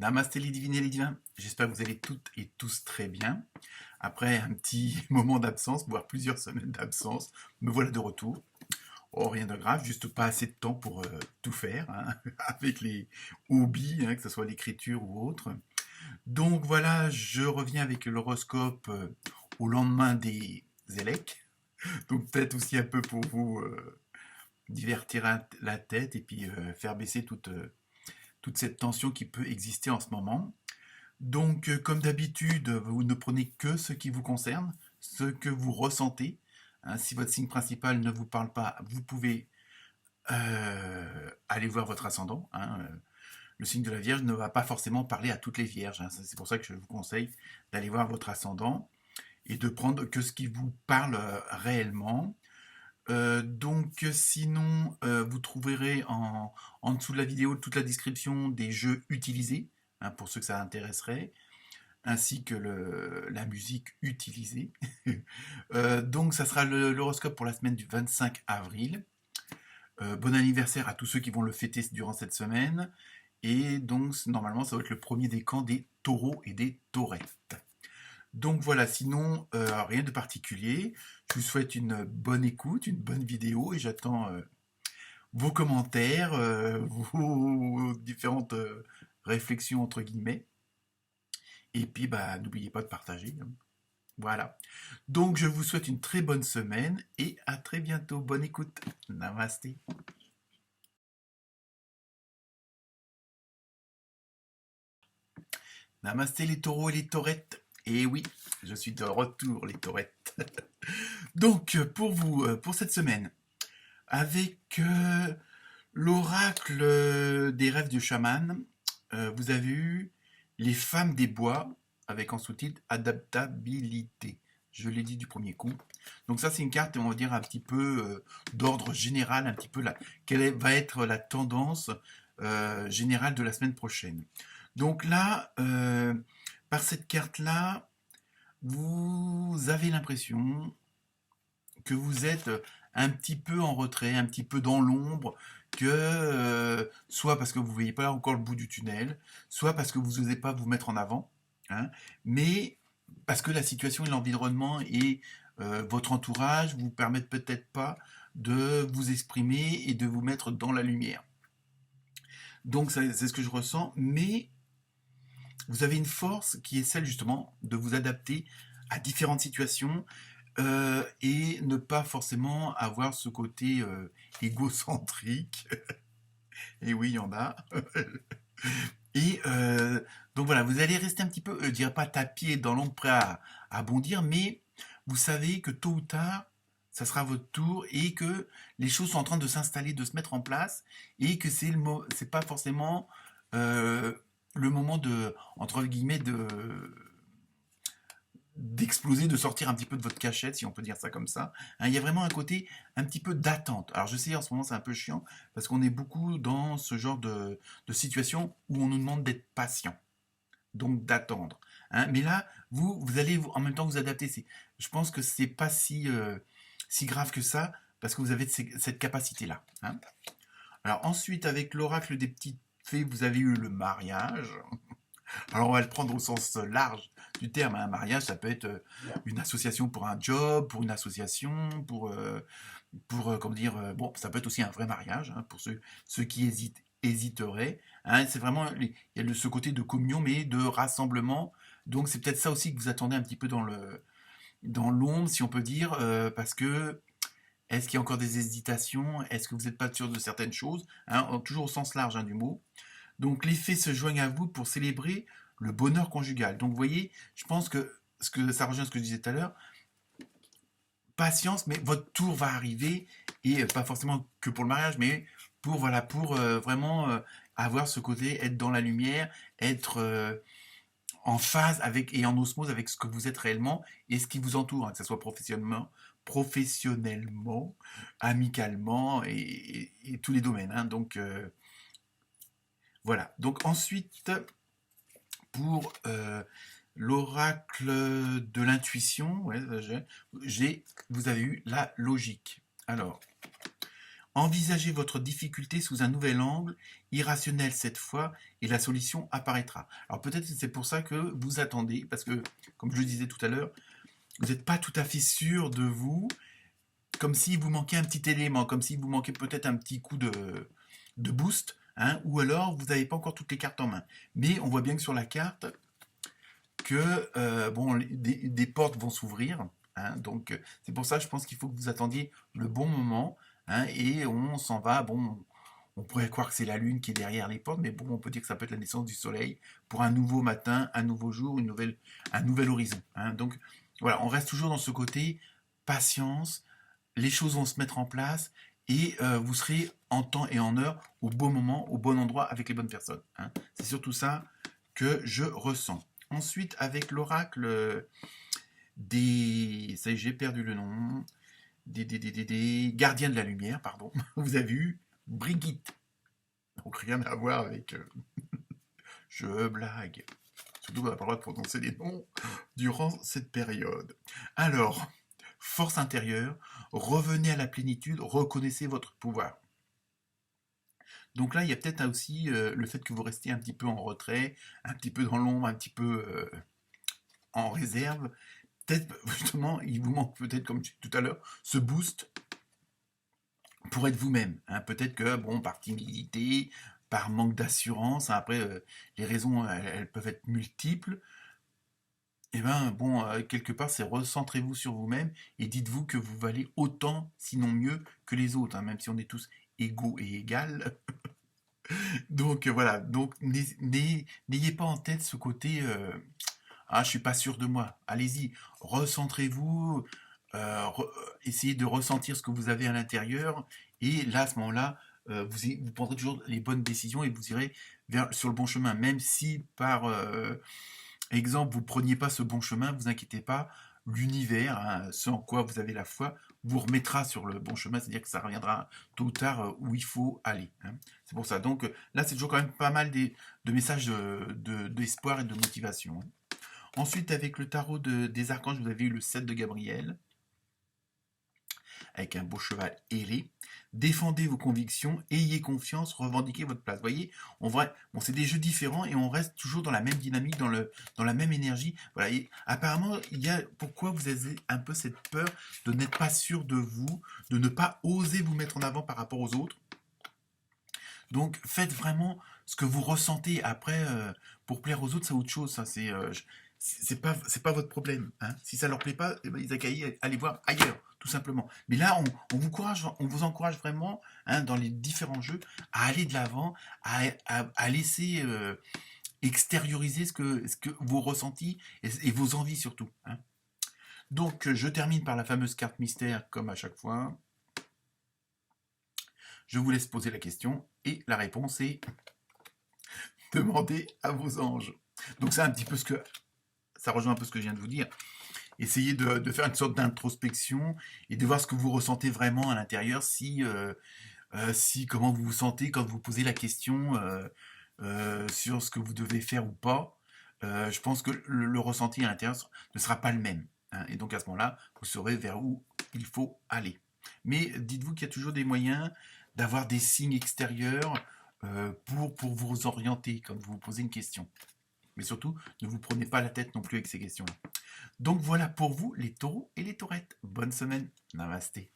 Namasté les divines et les divins, j'espère que vous allez toutes et tous très bien. Après un petit moment d'absence, voire plusieurs semaines d'absence, me voilà de retour. Oh, rien de grave, juste pas assez de temps pour tout faire, hein, avec les hobbies, hein, que ce soit l'écriture ou autre. Donc voilà, je reviens avec l'horoscope au lendemain des élects. Donc peut-être aussi un peu pour vous divertir la tête et puis faire baisser toute cette tension qui peut exister en ce moment. Donc, comme d'habitude, vous ne prenez que ce qui vous concerne, ce que vous ressentez. Hein, si votre signe principal ne vous parle pas, vous pouvez aller voir votre ascendant. Hein. Le signe de la Vierge ne va pas forcément parler à toutes les Vierges. Hein. C'est pour ça que je vous conseille d'aller voir votre ascendant et de prendre que ce qui vous parle réellement. Donc sinon, vous trouverez en dessous de la vidéo toute la description des jeux utilisés, hein, pour ceux que ça intéresserait, ainsi que la musique utilisée. Donc ça sera l'horoscope pour la semaine du 25 avril. Bon anniversaire à tous ceux qui vont le fêter durant cette semaine. Et donc normalement ça va être le premier décan des taureaux et des taurettes. Donc voilà, sinon rien de particulier. Je vous souhaite une bonne écoute, une bonne vidéo et j'attends vos commentaires, vos différentes réflexions entre guillemets. Et puis bah n'oubliez pas de partager. Hein. Voilà. Donc je vous souhaite une très bonne semaine et à très bientôt. Bonne écoute. Namasté. Namasté les taureaux et les taurettes. Et oui, je suis de retour les taurettes. Donc pour vous, pour cette semaine, avec l'oracle des rêves du chaman, vous avez eu les femmes des bois avec en sous-titre adaptabilité. Je l'ai dit du premier coup. Donc ça c'est une carte, on va dire un petit peu d'ordre général, un petit peu quelle va être la tendance générale de la semaine prochaine. Donc là, par cette carte-là, vous avez l'impression que vous êtes un petit peu en retrait, un petit peu dans l'ombre, que soit parce que vous ne voyez pas encore le bout du tunnel, soit parce que vous n'osez pas vous mettre en avant, hein, mais parce que la situation et l'environnement et votre entourage vous permettent peut-être pas de vous exprimer et de vous mettre dans la lumière. Donc c'est ce que je ressens, mais vous avez une force qui est celle justement de vous adapter à différentes situations et ne pas forcément avoir ce côté égocentrique. Et oui, il y en a. Et donc voilà, vous allez rester un petit peu, je dirais pas tapis dans l'ombre prêt à bondir, mais vous savez que tôt ou tard, ça sera votre tour et que les choses sont en train de s'installer, de se mettre en place et que c'est pas forcément euh, le moment de, entre guillemets, d'exploser, de sortir un petit peu de votre cachette, si on peut dire ça comme ça. Hein, il y a vraiment un côté un petit peu d'attente. Alors je sais, en ce moment c'est un peu chiant, parce qu'on est beaucoup dans ce genre de situation où on nous demande d'être patient, donc d'attendre. Hein. Mais là, vous allez en même temps vous adapter. Je pense que c'est pas si grave que ça, parce que vous avez cette capacité-là. Hein. Alors ensuite, avec l'oracle des petites fées, vous avez eu le mariage. Alors on va le prendre au sens large du terme. Un mariage, ça peut être une association pour un job, pour une association, comment dire, bon, ça peut être aussi un vrai mariage, hein, pour ceux qui hésiteraient. Hein, c'est vraiment, il y a ce côté de communion, mais de rassemblement. Donc c'est peut-être ça aussi que vous attendez un petit peu dans l'ombre, si on peut dire, parce que est-ce qu'il y a encore des hésitations? Est-ce que vous n'êtes pas sûr de certaines choses? Hein, toujours au sens large, hein, du mot. Donc les fées se joignent à vous pour célébrer le bonheur conjugal. Donc vous voyez, je pense que ça rejoint ce que je disais tout à l'heure. Patience, mais votre tour va arriver et pas forcément que pour le mariage, mais pour voilà pour vraiment avoir ce côté, être dans la lumière, être en phase avec et en osmose avec ce que vous êtes réellement et ce qui vous entoure, hein, que ce soit professionnellement, amicalement et tous les domaines. Hein. Donc voilà. Donc ensuite, pour l'oracle de l'intuition, ouais, vous avez eu la logique. Alors, Envisagez votre difficulté sous un nouvel angle, irrationnel cette fois, et la solution apparaîtra. Alors peut-être que c'est pour ça que vous attendez, parce que, comme je le disais tout à l'heure, vous n'êtes pas tout à fait sûr de vous, comme s'il vous manquait un petit élément, comme s'il vous manquait peut-être un petit coup de boost, hein, ou alors vous n'avez pas encore toutes les cartes en main. Mais on voit bien que sur la carte, que bon, des portes vont s'ouvrir. Hein, donc c'est pour ça, je pense qu'il faut que vous attendiez le bon moment. Hein, et on s'en va. Bon, on pourrait croire que c'est la lune qui est derrière les portes, mais bon, on peut dire que ça peut être la naissance du soleil pour un nouveau matin, un nouveau jour, un nouvel horizon. Hein. Donc voilà, on reste toujours dans ce côté patience. Les choses vont se mettre en place et vous serez en temps et en heure, au bon moment, au bon endroit, avec les bonnes personnes. Hein. C'est surtout ça que je ressens. Ensuite, avec l'oracle des... Ça y est, j'ai perdu le nom. Des gardiens de la lumière, pardon. Vous avez eu Brigitte. Donc rien à voir avec... je blague. Surtout qu'on n'a pas le droit de prononcer les noms durant cette période. Alors, force intérieure, revenez à la plénitude, reconnaissez votre pouvoir. Donc là, il y a peut-être aussi le fait que vous restiez un petit peu en retrait, un petit peu dans l'ombre, un petit peu en réserve. Peut-être, justement, il vous manque peut-être, comme je disais tout à l'heure, ce boost pour être vous-même. Hein. Peut-être que, bon, par timidité, par manque d'assurance, hein, après, les raisons, elles peuvent être multiples. Et ben, bon, quelque part, c'est recentrez-vous sur vous-même et dites-vous que vous valez autant, sinon mieux, que les autres, hein, même si on est tous égaux et égales. Donc voilà, donc n'ayez pas en tête ce côté ah, je suis pas sûr de moi. Allez-y, recentrez-vous, essayez de ressentir ce que vous avez à l'intérieur, et là, à ce moment-là, vous prendrez toujours les bonnes décisions et vous irez sur le bon chemin. Même si, par exemple, vous ne preniez pas ce bon chemin, vous inquiétez pas, l'univers, hein, ce en quoi vous avez la foi, vous remettra sur le bon chemin, c'est-à-dire que ça reviendra tôt ou tard où il faut aller. Hein. C'est pour ça. Donc là, c'est toujours quand même pas mal de messages d'espoir et de motivation. Hein. Ensuite, avec le tarot des archanges, vous avez eu le 7 de Gabriel, avec un beau cheval ailé. Défendez vos convictions, ayez confiance, revendiquez votre place. Vous voyez, bon, c'est des jeux différents et on reste toujours dans la même dynamique, dans la même énergie. Voilà. Et apparemment, pourquoi vous avez un peu cette peur de n'être pas sûr de vous, de ne pas oser vous mettre en avant par rapport aux autres. Donc, faites vraiment ce que vous ressentez. Après, pour plaire aux autres, c'est autre chose. Ça, c'est pas votre problème. Hein. Si ça leur plaît pas, eh ben, ils accueillent, allez voir ailleurs, tout simplement. Mais là, on vous encourage vraiment, hein, dans les différents jeux, à aller de l'avant, à laisser extérioriser ce que vos ressentis et vos envies surtout. Hein. Donc, je termine par la fameuse carte mystère, comme à chaque fois. Je vous laisse poser la question et la réponse est demandez à vos anges. Donc c'est un petit peu ça rejoint un peu ce que je viens de vous dire. Essayez de faire une sorte d'introspection et de voir ce que vous ressentez vraiment à l'intérieur, si comment vous vous sentez quand vous posez la question sur ce que vous devez faire ou pas. Je pense que le ressenti à l'intérieur ne sera pas le même. Hein, et donc à ce moment-là, vous saurez vers où il faut aller. Mais dites-vous qu'il y a toujours des moyens d'avoir des signes extérieurs pour vous orienter quand vous vous posez une question. Mais surtout, ne vous prenez pas la tête non plus avec ces questions-là. Donc voilà pour vous, les taureaux et les taurettes. Bonne semaine. Namasté.